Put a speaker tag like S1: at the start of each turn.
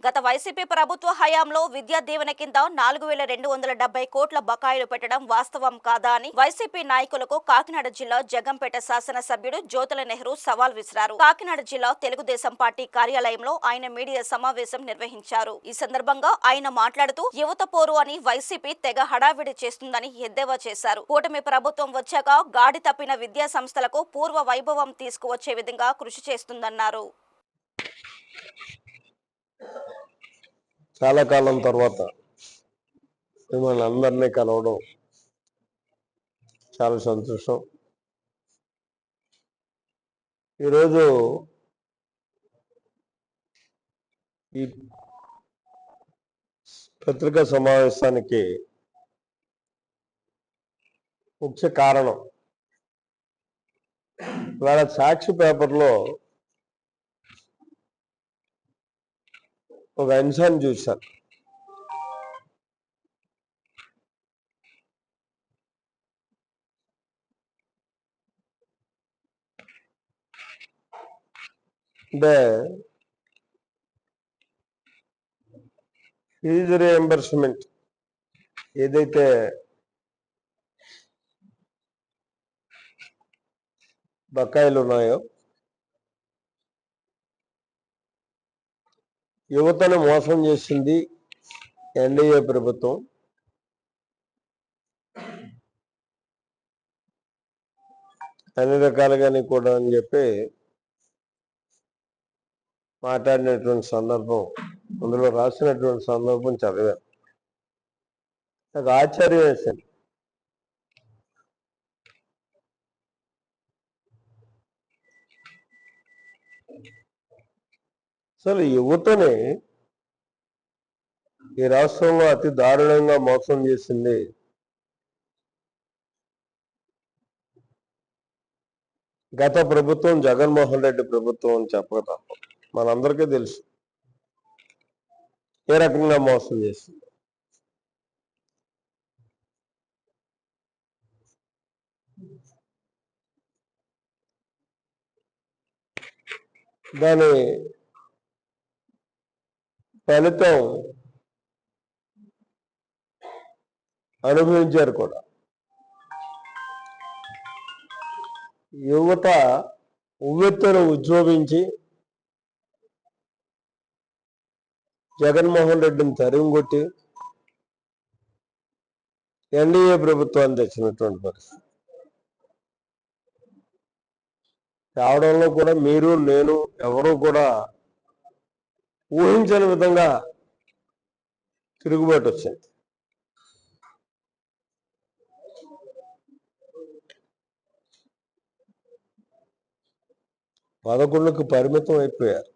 S1: గత వైసీపీ ప్రభుత్వ హయాంలో విద్యా దీవెన కింద 4,270 కోట్ల బకాయిలు పెట్టడం వాస్తవం కాదా అని వైసీపీ నాయకులకు కాకినాడ జిల్లా జగంపేట శాసనసభ్యుడు జ్యోతుల నెహ్రూ సవాల్ విసిరారు. కాకినాడ జిల్లా తెలుగుదేశం పార్టీ కార్యాలయంలో ఆయన మీడియా సమావేశం నిర్వహించారు. ఈ సందర్భంగా ఆయన మాట్లాడుతూ యువత పోరు అని వైసీపీ తెగ హడావిడి చేస్తుందని ఎద్దేవా చేశారు. కూటమి ప్రభుత్వం వచ్చాక గాడి తప్పిన విద్యా సంస్థలకు పూర్వ వైభవం తీసుకువచ్చే విధంగా కృషి చేస్తుందన్నారు.
S2: చాలా కాలం తర్వాత మిమ్మల్ని అందరినీ కలవడం చాలా సంతోషం. ఈరోజు ఈ పత్రికా సమావేశానికి ముఖ్య కారణం ఇవాళ సాక్షి పేపర్లో ఒక అంశాన్ని చూశాను. అంటే ఫీజు రియంబర్స్మెంట్ ఏదైతే బకాయిలు ఉన్నాయో యువతను మోసం చేసింది ఎన్డీఏ ప్రభుత్వం. అన్ని రకాలుగానే కూడా అని చెప్పి మాట్లాడినటువంటి సందర్భం, అందులో రాసినటువంటి సందర్భం చదివాను. నాకు ఆశ్చర్యం వేసింది. అసలు యువతని ఈ రాష్ట్రంలో అతి దారుణంగా మోసం చేసింది గత ప్రభుత్వం, జగన్మోహన్ రెడ్డి ప్రభుత్వం అని చెప్పగలం. మనందరికీ తెలుసు ఏ రకంగా మోసం చేసింది. దాని ఫలితం అనుభవించారు కూడా. యువత ఉవ్వెత్తున ఉద్యోగించి జగన్మోహన్ రెడ్డిని తరిమికొట్టి ఎన్డీఏ ప్రభుత్వాన్ని తెచ్చినటువంటి పరిస్థితి రావడంలో కూడా మీరు, నేను ఎవరూ కూడా ఊహించని విధంగా తిరుగుబాటు వచ్చింది. పదకొండుకు పరిమితం అయిపోయారు.